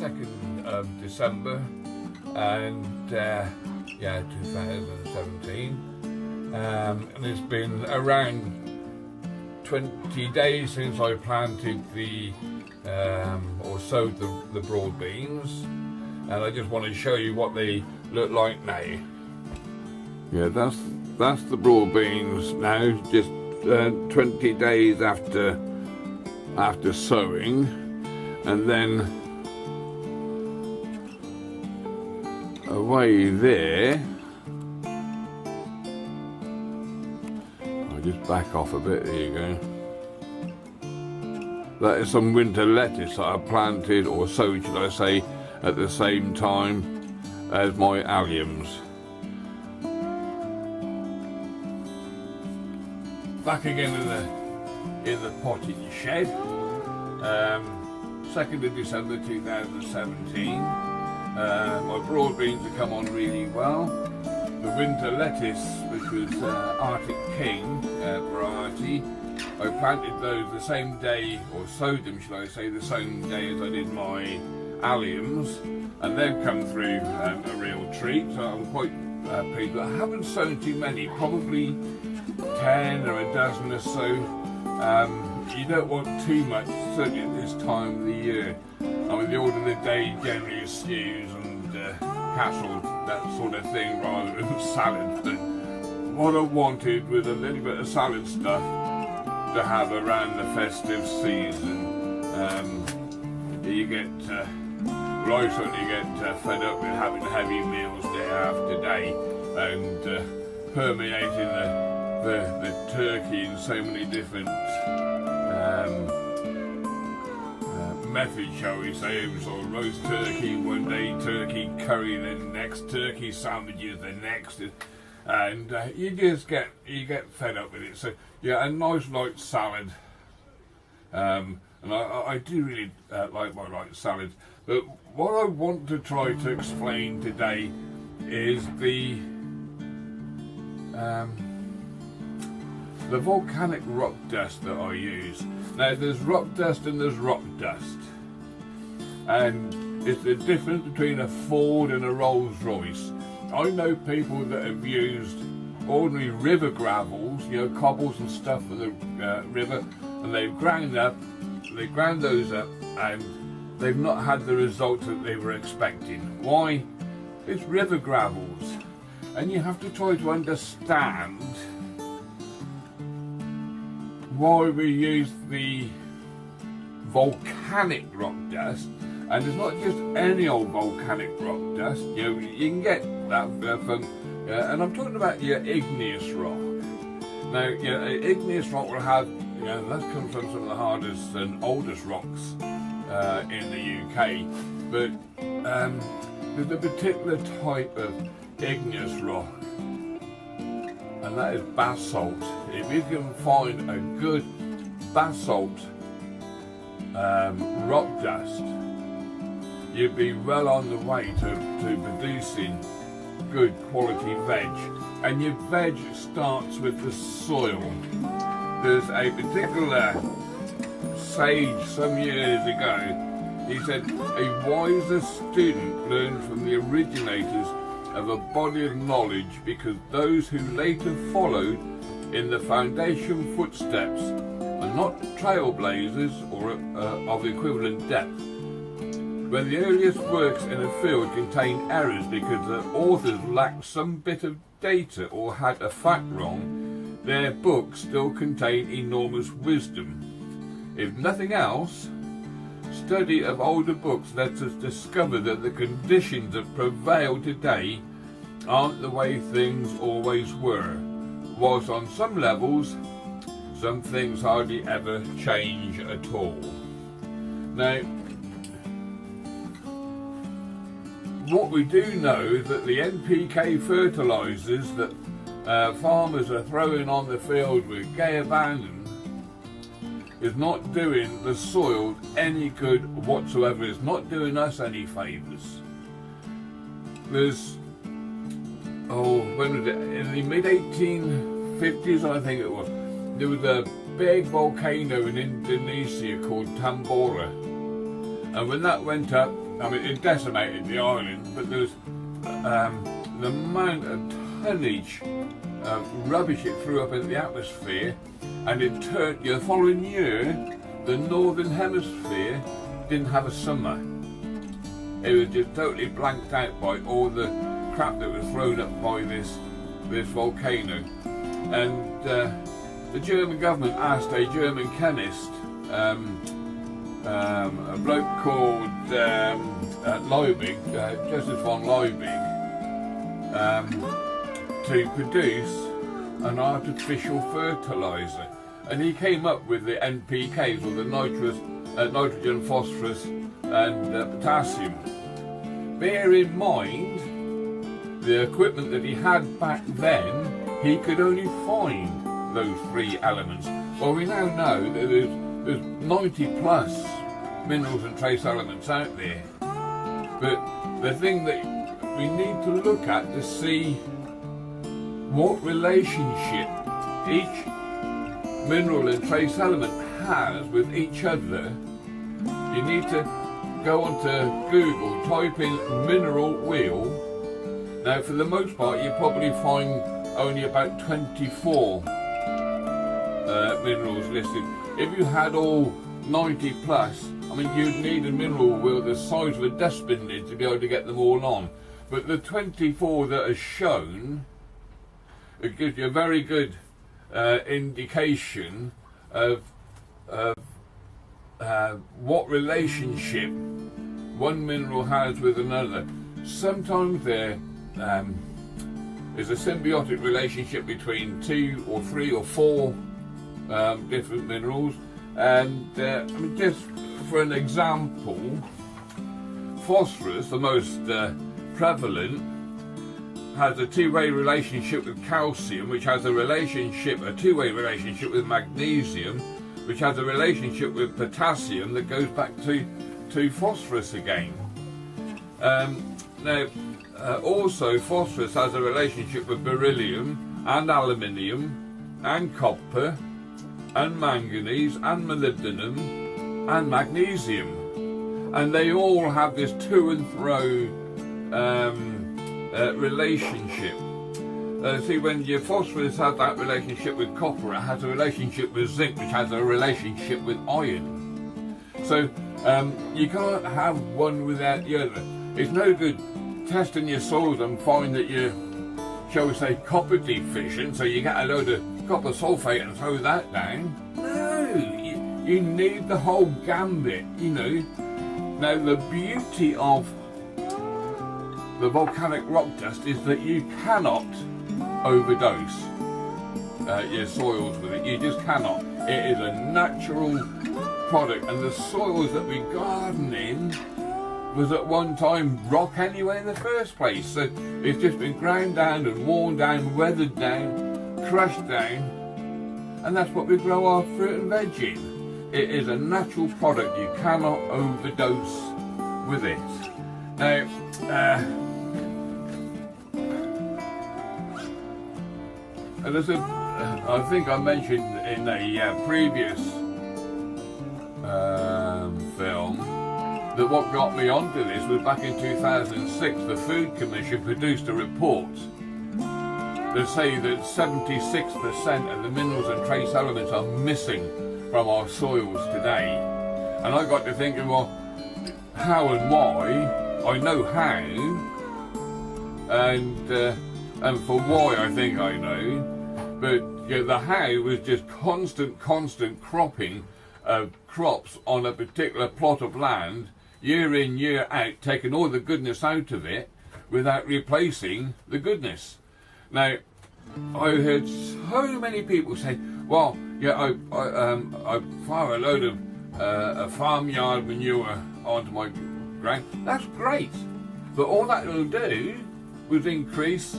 2nd of December, and yeah, 2017, and it's been around 20 days since I planted the or sowed the broad beans, and I just want to show you what they look like now. Yeah, that's the broad beans now, just 20 days after sowing, and then away there, I'll just back off a bit, there you go. That is some winter lettuce that I planted, or sowed should I say, at the same time as my alliums. Back again in the potting shed. 2nd of December 2017. My broad beans have come on really well. The winter lettuce, which was Arctic King variety, I planted those the same day, or sowed them should I say, the same day as I did my alliums, and they've come through a real treat, so I'm quite pleased. But I haven't sown too many, probably 10 or a dozen or so. You don't want too much, certainly at this time of the year. I mean, the order of the day generally is stews and casserole, that sort of thing, rather than salad. But what I wanted was a little bit of salad stuff to have around the festive season. You get, well, I certainly get fed up with having heavy meals day after day, and permeating the turkey in so many different methods, shall we say. Sort of roast turkey one day, turkey curry the next, turkey sandwiches the next, and you get fed up with it. So yeah, a nice light salad, and I do really like my light salads. But what I want to try to explain today is the volcanic rock dust that I use. Now, there's rock dust and there's rock dust, and it's the difference between a Ford and a Rolls Royce. I know people that have used ordinary river gravels, you know, cobbles and stuff from the river, and they've ground those up, and they've not had the results that they were expecting. Why? It's river gravels, and you have to try to understand why we use the volcanic rock dust. And it's not just any old volcanic rock dust. You know, you can get that from, and I'm talking about your igneous rock. Now, you know, igneous rock will have, you know, that comes from some of the hardest and oldest rocks in the UK. But there's a particular type of igneous rock, and that is basalt. If you can find a good basalt rock dust, you'd be well on the way to producing good quality veg. And your veg starts with the soil. There's a particular sage some years ago, he said, a wiser student learned from the originators of a body of knowledge, because those who later followed in the foundation footsteps are not trailblazers or of equivalent depth. When the earliest works in a field contained errors because the authors lacked some bit of data or had a fact wrong, their books still contain enormous wisdom. If nothing else, study of older books lets us discover that the conditions that prevail today aren't the way things always were, whilst on some levels, some things hardly ever change at all. Now, what we do know is that the NPK fertilisers that farmers are throwing on the field with gay abandon is not doing the soil any good whatsoever. It's not doing us any favours. There's, when was it? In the mid-1850s, I think it was, there was a big volcano in Indonesia called Tambora. And when that went up, I mean, it decimated the island, but there was the amount of tonnage of rubbish it threw up into the atmosphere, and it turned, the following year, the northern hemisphere didn't have a summer. It was just totally blanked out by all the crap that was thrown up by this volcano. And the German government asked a German chemist, a bloke called Liebig, Justice von Liebig, to produce an artificial fertiliser. And he came up with the NPKs, or the nitrogen, phosphorus and potassium. Bear in mind, the equipment that he had back then, he could only find those three elements. Well, we now know that there's 90 plus minerals and trace elements out there. But the thing that we need to look at to see what relationship each mineral and trace element has with each other, you need to go onto Google, type in mineral wheel. Now, for the most part, you probably find only about 24 minerals listed. If you had all 90 plus, I mean, you'd need a mineral wheel the size of a dustbin lid to be able to get them all on. But the 24 that are shown, it gives you a very good indication of what relationship one mineral has with another. Sometimes there is a symbiotic relationship between 2 or 3 or 4 different minerals. And I mean, just for an example, phosphorus, the most prevalent, has a two-way relationship with calcium, which has a two-way relationship with magnesium, which has a relationship with potassium that goes back to phosphorus again. Now, also phosphorus has a relationship with beryllium and aluminium and copper and manganese and molybdenum and magnesium, and they all have this to and fro relationship. See, when your phosphorus has that relationship with copper, it has a relationship with zinc, which has a relationship with iron. So you can't have one without the other. It's no good testing your soils and find that you're, shall we say, copper deficient, so you get a load of copper sulfate and throw that down. No, you need the whole gambit, you know. Now, the beauty of the volcanic rock dust is that you cannot overdose your soils with it. You just cannot. It is a natural product, and the soils that we garden in was at one time rock anyway in the first place. So it's just been ground down and worn down, weathered down, crushed down, and that's what we grow our fruit and veg in. It is a natural product. You cannot overdose with it. Now, and as I think I mentioned in a previous film, that what got me onto this was back in 2006, the Food Commission produced a report that say that 76% of the minerals and trace elements are missing from our soils today. And I got to thinking, well, how and why? I know how, and for why I think I know. But you know, the how was just constant cropping of crops on a particular plot of land, year in, year out, taking all the goodness out of it without replacing the goodness. Now, I heard so many people say, well, yeah, I fire a load of farmyard manure onto my ground. That's great. But all that will do was increase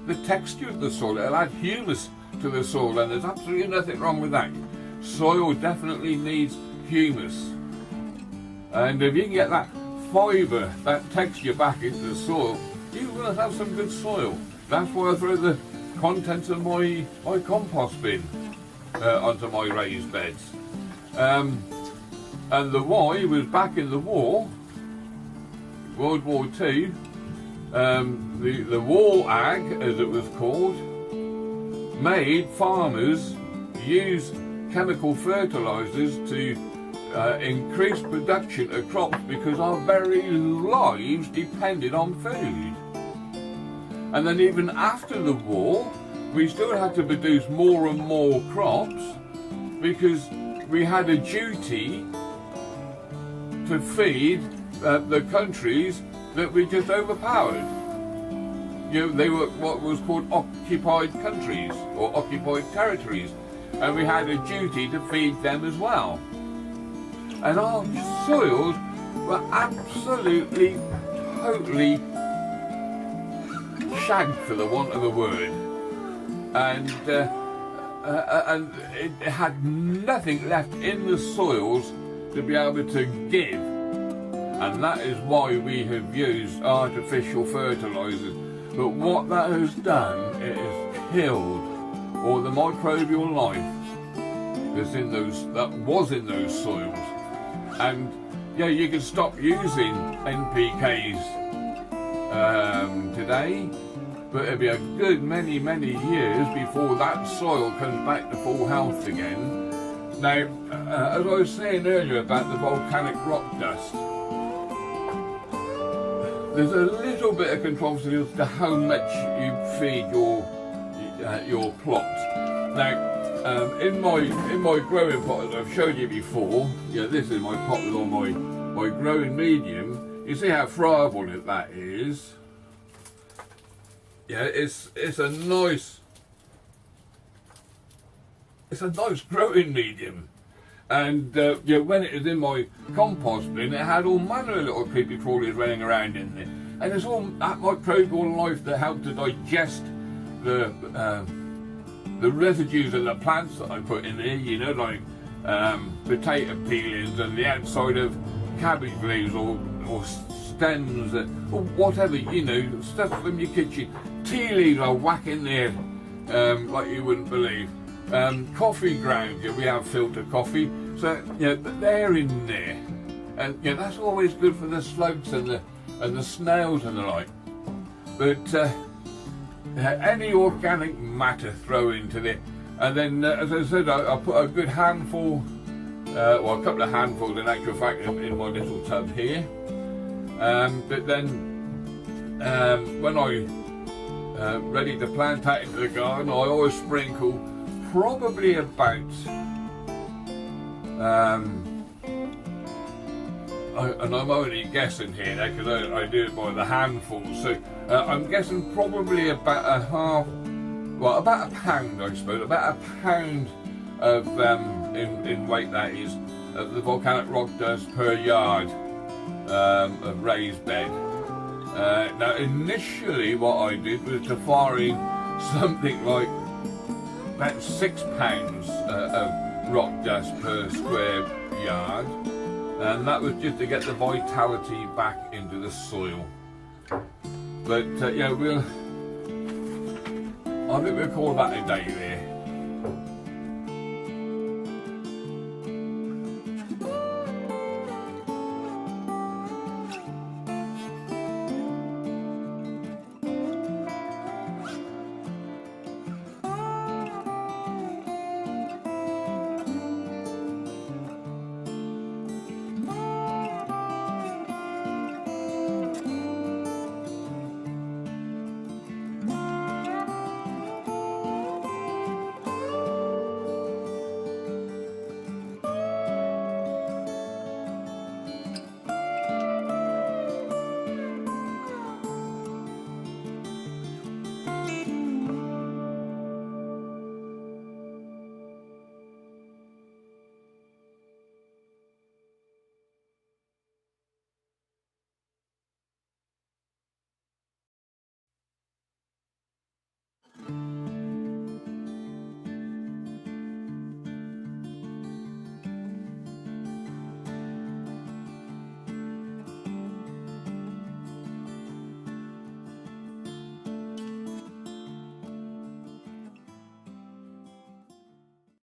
the texture of the soil. It'll add humus to the soil, and there's absolutely nothing wrong with that. Soil definitely needs humus. And if you can get that fibre, that texture back into the soil, you will have some good soil. That's why I throw the contents of my compost bin onto my raised beds. And the why was back in the war. World War II, the war ag, as it was called, made farmers use chemical fertilizers to increase production of crops because our very lives depended on food. And then even after the war, we still had to produce more and more crops because we had a duty to feed the countries that we just overpowered. You know, they were what was called occupied countries or occupied territories, and we had a duty to feed them as well. And our soils were absolutely, totally shagged, for the want of a word, and it had nothing left in the soils to be able to give, and that is why we have used artificial fertilizers. But what that has done, it has killed all the microbial life that was in those soils. And yeah, you can stop using NPKs today, but it'll be a good many years before that soil comes back to full health again. Now, as I was saying earlier about the volcanic rock dust, there's a little bit of controversy as to how much you feed your plots. Now, in my growing pot, as I've showed you before, yeah, this is my pot with all my growing medium. You see how friable that is. Yeah, it's a nice growing medium. And yeah, when it was in my compost bin, it had all manner of little creepy crawlies running around in there, and it's all that microbial life that helped to digest the residues of the plants that I put in there. You know, like potato peelings and the outside of cabbage leaves or stems or whatever, you know, stuff from your kitchen. Tea leaves I whack in there like you wouldn't believe. Coffee grounds, yeah, we have filter coffee, so yeah, they're in there, and yeah, that's always good for the slugs and the snails and the like. But any organic matter throw into there, and then as I said, I put a good handful, well, a couple of handfuls in actual fact in my little tub here. But then when I ready to plant out into the garden, I always sprinkle probably about and I'm only guessing here now because I do it by the handful, so I'm guessing probably about about a pound, I suppose, about a pound of in weight, that is, of the volcanic rock dust per yard of raised bed. Now initially what I did was to fire in something like about 6 pounds of rock dust per square yard, and that was just to get the vitality back into the soil. But yeah, I think we'll call that a day there.